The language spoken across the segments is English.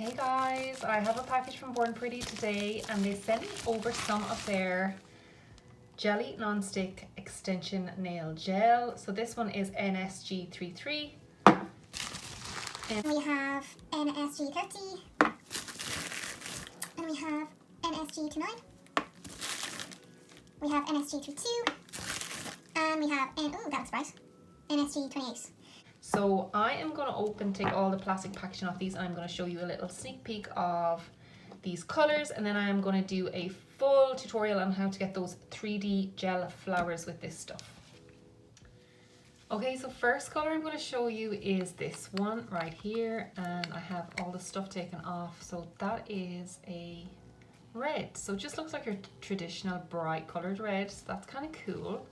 Hey guys, I have a package from Born Pretty today and they sent me over some of their jelly non-stick extension nail gel. So this one is NSG33. And we have NSG30 and we have NSG29. We have NSG32 and we have, oh that looks bright, NSG28. So I am going to take all the plastic packaging off these and I'm going to show you a little sneak peek of these colors, and then I am going to do a full tutorial on how to get those 3D gel flowers with this stuff. Okay, so first color I'm going to show you is this one right here, and I have all the stuff taken off. So that is a red, so it just looks like your traditional bright colored red, so that's kind of cool.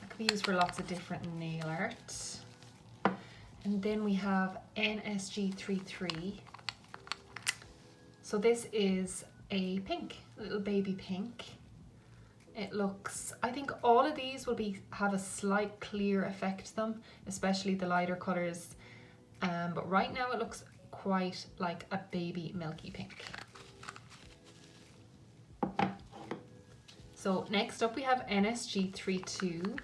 That could be used for lots of different nail art. And then we have NSG33. So this is a pink, a little baby pink. It looks, I think all of these will have a slight clear effect to them, especially the lighter colors. But right now it looks quite like a baby milky pink. So next up we have NSG32.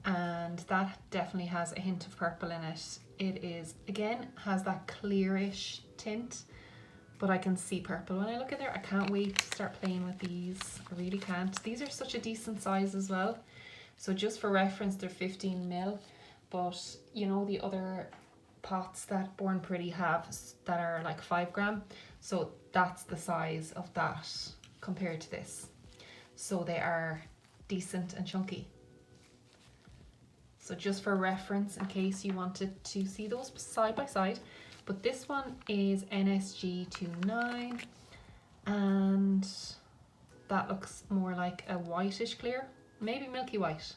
And that definitely has a hint of purple in it. It is, again, has that clearish tint, but I can see purple when I look at there. I can't wait to start playing with these. I really can't. These are such a decent size as well. So just for reference, they're 15 mil, but you know the other pots that Born Pretty have that are like 5 gram. So that's the size of that compared to this. So they are decent and chunky. So just for reference, in case you wanted to see those side by side. But this one is NSG29 and that looks more like a whitish clear, maybe milky white.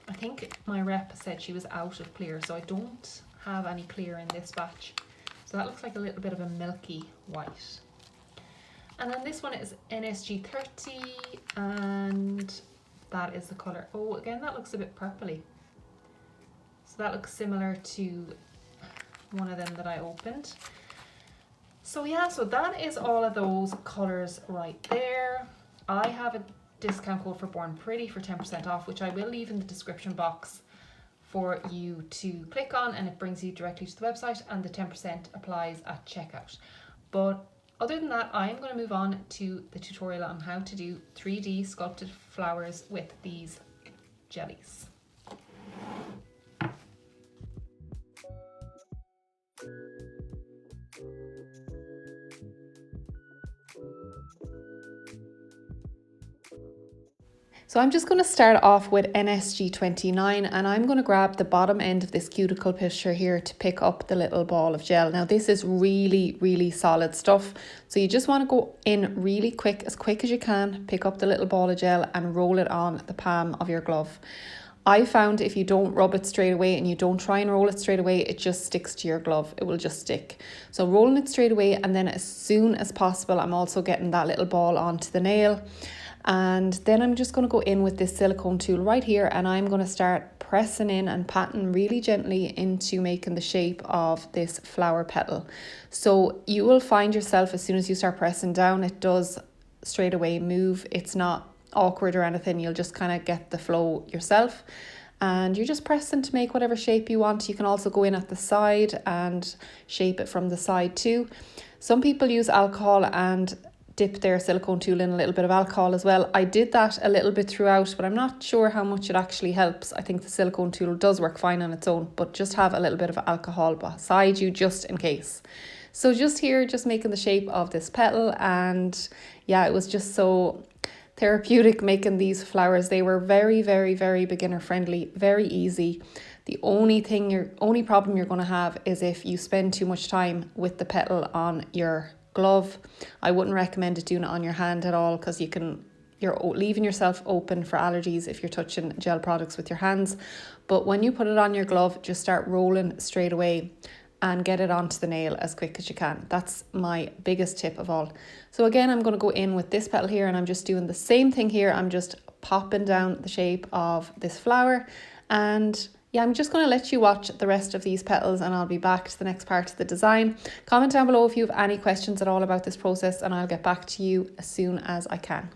I think my rep said she was out of clear, so I don't have any clear in this batch. So that looks like a little bit of a milky white. And then this one is NSG30 and that is the color. Oh, again, that looks a bit purpley. So that looks similar to one of them that I opened. So yeah, so that is all of those colors right there. I have a discount code for Born Pretty for 10% off, which I will leave in the description box for you to click on, and it brings you directly to the website, and the 10% applies at checkout. But other than that, I'm going to move on to the tutorial on how to do 3D sculpted flowers with these jellies. So I'm just going to start off with NSG29, and I'm going to grab the bottom end of this cuticle pusher here to pick up the little ball of gel. Now this is really, really solid stuff. So you just want to go in really quick as you can, pick up the little ball of gel and roll it on the palm of your glove. I found if you don't rub it straight away and you don't try and roll it straight away, it just sticks to your glove. It will just stick. So rolling it straight away, and then as soon as possible, I'm also getting that little ball onto the nail. And then I'm just going to go in with this silicone tool right here, and I'm going to start pressing in and patting really gently into making the shape of this flower petal. So you will find yourself, as soon as you start pressing down, it does straight away move. It's not awkward or anything. You'll just kind of get the flow yourself, and you're just pressing to make whatever shape you want. You can also go in at the side and shape it from the side too. Some people use alcohol and dip their silicone tool in a little bit of alcohol as well. I did that a little bit throughout, but I'm not sure how much it actually helps. I think the silicone tool does work fine on its own, but just have a little bit of alcohol beside you just in case. So just here, just making the shape of this petal, and yeah, it was just so therapeutic making these flowers. They were very, very, very beginner friendly, very easy. The only problem you're going to have is if you spend too much time with the petal on your glove. I wouldn't recommend doing it on your hand at all, because you're leaving yourself open for allergies if you're touching gel products with your hands. But when you put it on your glove, just start rolling straight away and get it onto the nail as quick as you can. That's my biggest tip of all. So again, I'm going to go in with this petal here, and I'm just doing the same thing here. I'm just popping down the shape of this flower, and Yeah, I'm just going to let you watch the rest of these petals and I'll be back to the next part of the design. Comment down below if you have any questions at all about this process and I'll get back to you as soon as I can.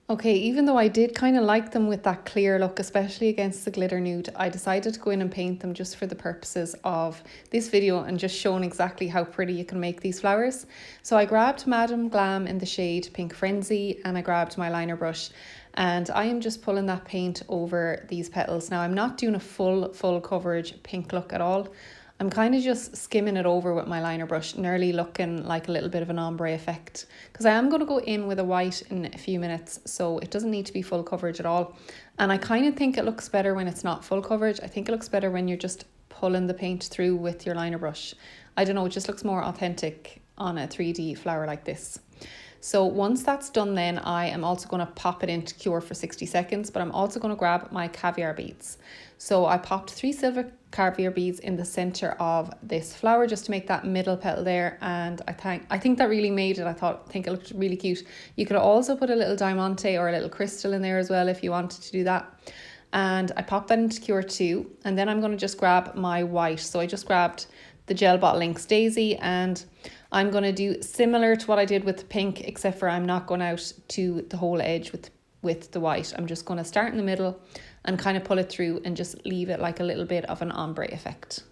Okay, even though I did kind of like them with that clear look, especially against the glitter nude, I decided to go in and paint them just for the purposes of this video and just showing exactly how pretty you can make these flowers. So I grabbed Madame Glam in the shade Pink Frenzy and I grabbed my liner brush and I am just pulling that paint over these petals. Now I'm not doing a full coverage pink look at all. I'm kind of just skimming it over with my liner brush, nearly looking like a little bit of an ombre effect. Because I am going to go in with a white in a few minutes, so it doesn't need to be full coverage at all. And I kind of think it looks better when it's not full coverage. I think it looks better when you're just pulling the paint through with your liner brush. I don't know, it just looks more authentic on a 3D flower like this. So once that's done, then I am also going to pop it into cure for 60 seconds, but I'm also going to grab my caviar beads. So I popped 3 silver caviar beads in the center of this flower just to make that middle petal there, and I think that really made it. I think it looked really cute. You could also put a little diamante or a little crystal in there as well if you wanted to do that. And I popped that into cure too, and then I'm going to just grab my white. So I just grabbed the Gel Bottle Inks Daisy, and I'm going to do similar to what I did with the pink, except for I'm not going out to the whole edge with the white. I'm just going to start in the middle and kind of pull it through and just leave it like a little bit of an ombre effect.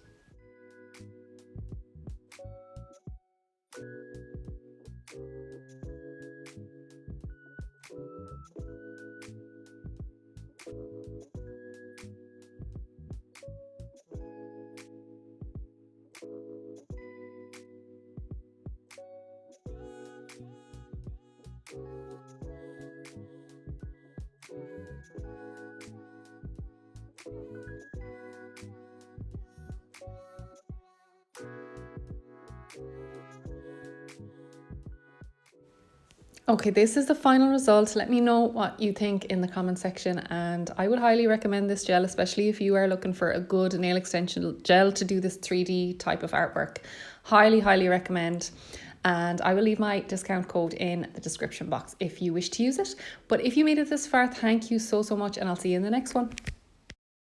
Okay, this is the final result. Let me know what you think in the comment section, and I would highly recommend this gel, especially if you are looking for a good nail extension gel to do this 3D type of artwork. Highly recommend. And I will leave my discount code in the description box if you wish to use it. But if you made it this far, thank you so much, and I'll see you in the next one.